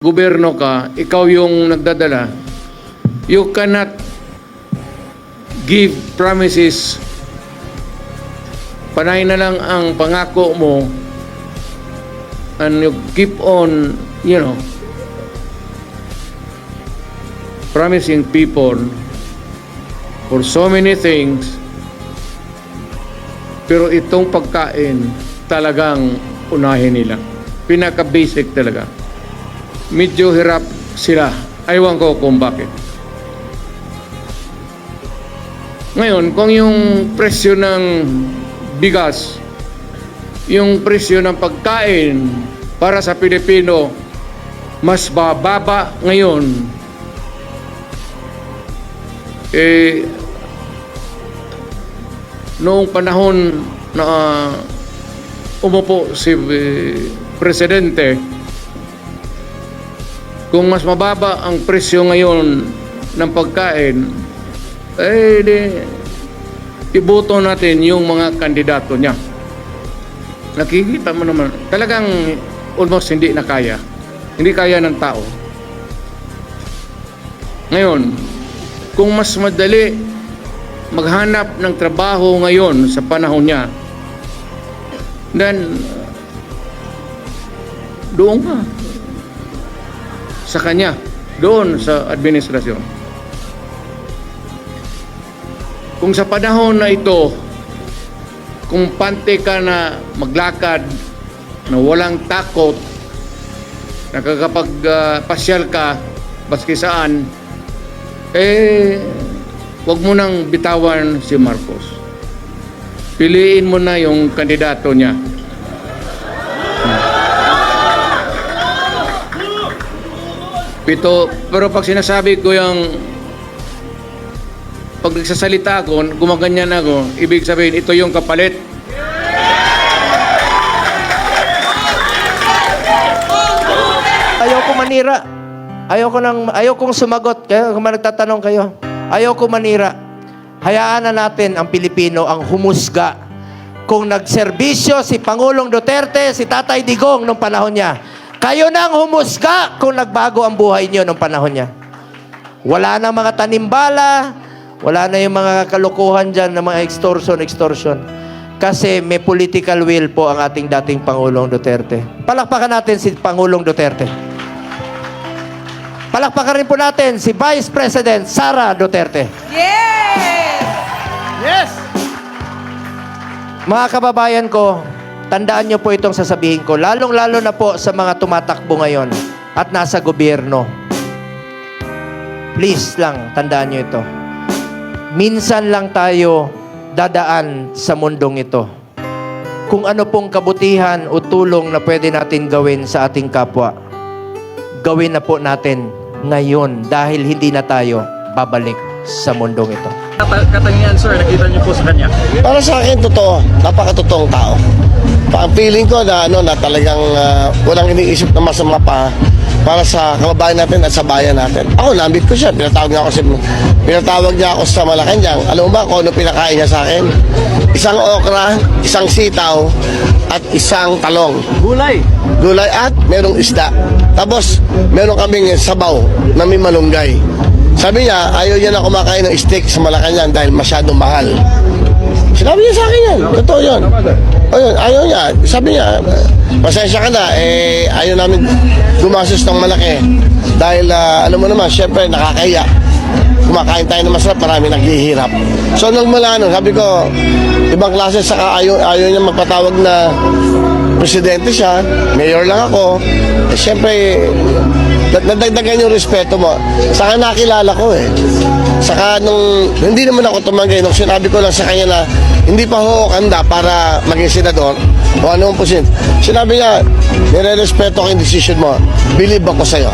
gobyerno ka, ikaw yung nagdadala, you cannot give promises. Panay na lang ang pangako mo and you keep on, promising people for so many things, pero itong pagkain talagang unahin nila. Pinaka-basic talaga. Medyo hirap sila. Aywan ko kung bakit. Ngayon, kung yung presyo ng bigas, yung presyo ng pagkain para sa Pilipino mas bababa ngayon, noong panahon na umupo si Presidente, kung mas mababa ang presyo ngayon ng pagkain, iboto natin yung mga kandidato niya. Nakikita mo naman, talagang almost hindi na kaya. Hindi kaya ng tao. Ngayon, kung mas madali maghanap ng trabaho ngayon sa panahon niya, then doon ka sa kanya, doon sa administrasyon. Kung sa panahon na ito, kung pante ka na maglakad, na walang takot, nakakapagpasyal ka, baski saan, wag mo nang bitawan si Marcos. Piliin mo na yung kandidato niya. Pero pag sinasabi ko yung pag nagsasalita ako, gumaganyan ako, ibig sabihin ito yung kapalit. Ayoko manira. Ayokong sumagot kayo kung nagtatanong kayo. Ayoko manira. Hayaan na natin ang Pilipino ang humusga. Kung nagserbisyo si Pangulong Duterte, si Tatay Digong nung panahon niya, kayo nang humusga kung nagbago ang buhay niyo nung panahon niya. Wala na mga tanimbala, wala na yung mga kalukuhan dyan na mga extortion. Kasi may political will po ang ating dating Pangulong Duterte. Palakpakan natin si Pangulong Duterte. Palakpakan rin po natin si Vice President Sara Duterte. Yes! Yes! Mga kababayan ko, tandaan niyo po itong sasabihin ko, lalong-lalo na po sa mga tumatakbo ngayon at nasa gobyerno. Please lang, tandaan niyo ito. Minsan lang tayo dadaan sa mundong ito. Kung ano pong kabutihan o tulong na pwede natin gawin sa ating kapwa, gawin na po natin ngayon dahil hindi na tayo babalik sa mundong ito. Katangian, sir, nakita niyo po sa kanya? Para sa akin, totoo. Napakatotoong tao. Ang feeling ko na, na talagang walang iniisip na masama pa para sa kababayan natin at sa bayan natin. Ako, nambit ko siya. Pinatawag niya ako sa Malacanang. Alam mo ba kung ano pinakain niya sa akin? Isang okra, isang sitaw, at isang talong. Gulay At merong isda. Tapos, meron kaming sabaw na may malunggay. Sabi niya, ayaw niya na kumakain ng steak sa Malacanang dahil masyadong mahal. Sinabi niya sa akin yan. Totoo yun. Ayun, ayaw niya. Sabi niya, pasensya ka na, ayaw namin gumastos ng malaki. Dahil, alam mo naman, syempre, nakakaya. Kumakain tayo ng masarap, marami naghihirap. So, nung mula nun, sabi ko, ibang klase, saka ayaw niya magpatawag na presidente siya, mayor lang ako. Syempre, nadagdagan yung respeto mo. Saka nakilala ko Saka nung, hindi naman ako tumangay, nung sinabi ko lang sa kanya na hindi pa hukanda para maging senador o anong position. Sinabi niya, nire-respeto ko yung decision mo. Believe ako sa'yo.